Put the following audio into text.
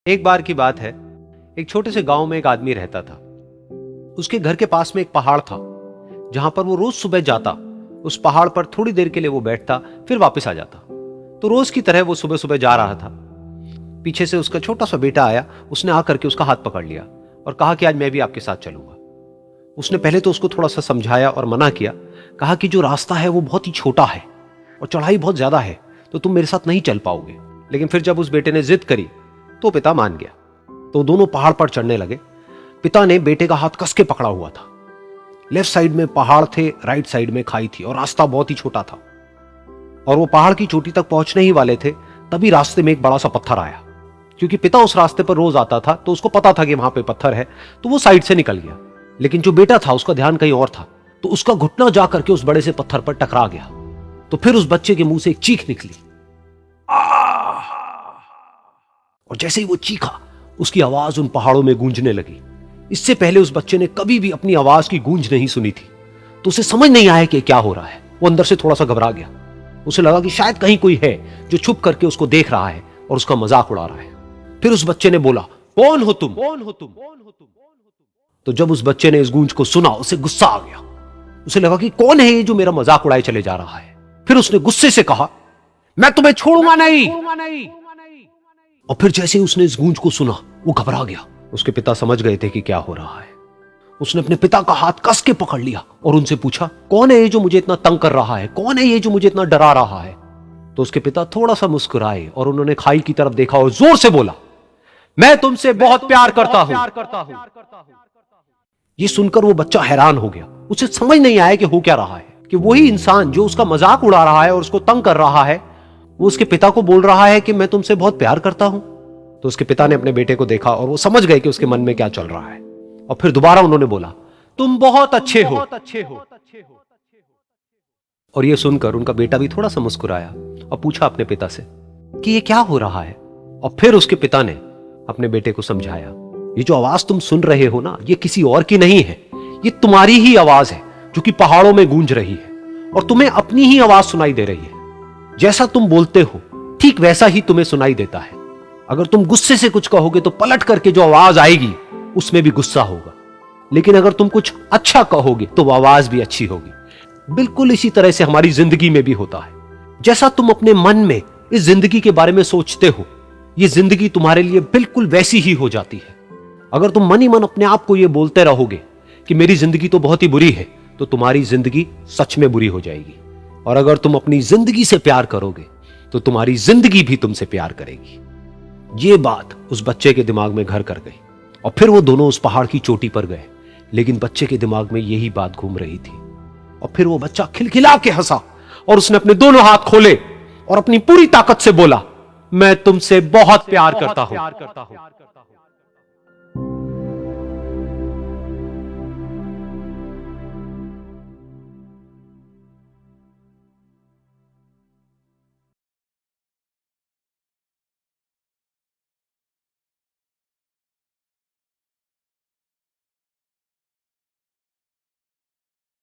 एक बार की बात है, एक छोटे से गांव में एक आदमी रहता था। उसके घर के पास में एक पहाड़ था जहां पर वो रोज सुबह जाता। उस पहाड़ पर थोड़ी देर के लिए वो बैठता, फिर वापस आ जाता। तो रोज की तरह वो सुबह सुबह जा रहा था। पीछे से उसका छोटा सा बेटा आया। उसने आकर के उसका हाथ पकड़ लिया और कहा कि आज मैं भी आपके साथ चलूंगा। उसने पहले तो उसको थोड़ा सा समझाया और मना किया। कहा कि जो रास्ता है वो बहुत ही छोटा है और चढ़ाई बहुत ज्यादा है, तो तुम मेरे साथ नहीं चल पाओगे। लेकिन फिर जब उस बेटे ने जिद करी तो पिता मान गया। तो दोनों पहाड़ पर चढ़ने लगे। पिता ने बेटे का हाथ कस के पकड़ा हुआ था। लेफ्ट साइड में पहाड़ थे, राइट साइड में खाई थी और रास्ता बहुत ही छोटा था। और वो पहाड़ की चोटी तक पहुंचने ही वाले थे, तभी रास्ते में एक बड़ा सा पत्थर आया। क्योंकि पिता उस रास्ते पर रोज आता था तो उसको पता था कि वहां पे पत्थर है, तो वो साइड से निकल गया। लेकिन जो बेटा था उसका ध्यान कहीं और था, तो उसका घुटना जाकर के उस बड़े से पत्थर पर टकरा गया। तो फिर उस बच्चे के मुंह से एक चीख निकली। और जैसे ही वो चीखा, उसकी आवाज उन पहाड़ों में गूंजने लगी। इससे पहले उस बच्चे ने कभी भी अपनी आवाज की गूंज नहीं सुनी थी, तो उसे समझ नहीं आया कि क्या हो रहा है। वो अंदर से थोड़ा सा घबरा गया। उसे लगा कि शायद कहीं कोई है जो छुप करके उसको देख रहा है और उसका मजाक उड़ा रहा है। फिर उस बच्चे ने बोला, कौन हो तुम? कौन हो तुम? तो जब उस बच्चे ने इस गूंज को सुना, उसे गुस्सा आ गया। उसे लगा कि कौन है ये जो मेरा मजाक उड़ाए चले जा रहा है। फिर उसने गुस्से से कहा, मैं तुम्हें छोड़ूंगा नहीं। और फिर जैसे ही उसने इस गूंज को सुना, वो घबरा गया। उसके पिता समझ गए थे कि क्या हो रहा है। उसने अपने पिता का हाथ कस के पकड़ लिया और उनसे पूछा, कौन है ये जो मुझे इतना तंग कर रहा है? कौन है ये जो मुझे इतना डरा रहा है? तो उसके पिता थोड़ा सा मुस्कुराए और उन्होंने खाई की तरफ देखा और जोर से बोला, मैं तुमसे बहुत प्यार करता हूं। ये सुनकर वो बच्चा हैरान हो गया। उसे समझ नहीं आया कि हो क्या रहा है, कि वही इंसान जो उसका मजाक उड़ा रहा है और उसको तंग कर रहा है, वो उसके पिता को बोल रहा है कि मैं तुमसे बहुत प्यार करता हूं। तो उसके पिता ने अपने बेटे को देखा और वो समझ गए कि उसके मन में क्या चल रहा है। और फिर दोबारा उन्होंने बोला, तुम बहुत अच्छे हो। और ये सुनकर उनका बेटा भी थोड़ा सा मुस्कुराया और पूछा अपने पिता से कि ये क्या हो रहा है। और फिर उसके पिता ने अपने बेटे को समझाया, ये जो आवाज तुम सुन रहे हो ना, ये किसी और की नहीं है, ये तुम्हारी ही आवाज है जो कि पहाड़ों में गूंज रही है और तुम्हें अपनी ही आवाज सुनाई दे रही है। जैसा तुम बोलते हो ठीक वैसा ही तुम्हें सुनाई देता है। अगर तुम गुस्से से कुछ कहोगे तो पलट करके जो आवाज आएगी उसमें भी गुस्सा होगा, लेकिन अगर तुम कुछ अच्छा कहोगे तो वो आवाज भी अच्छी होगी। बिल्कुल इसी तरह से हमारी जिंदगी में भी होता है। जैसा तुम अपने मन में इस जिंदगी के बारे में सोचते हो, ये जिंदगी तुम्हारे लिए बिल्कुल वैसी ही हो जाती है। अगर तुम मन ही मन अपने आप को ये बोलते रहोगे कि मेरी जिंदगी तो बहुत ही बुरी है, तो तुम्हारी जिंदगी सच में बुरी हो जाएगी। और अगर तुम अपनी जिंदगी से प्यार करोगे तो तुम्हारी जिंदगी भी तुमसे प्यार करेगी। ये बात उस बच्चे के दिमाग में घर कर गई और फिर वो दोनों उस पहाड़ की चोटी पर गए। लेकिन बच्चे के दिमाग में यही बात घूम रही थी। और फिर वो बच्चा खिलखिला के हंसा और उसने अपने दोनों हाथ खोले और अपनी पूरी ताकत से बोला, मैं तुमसे बहुत प्यार करता हूं।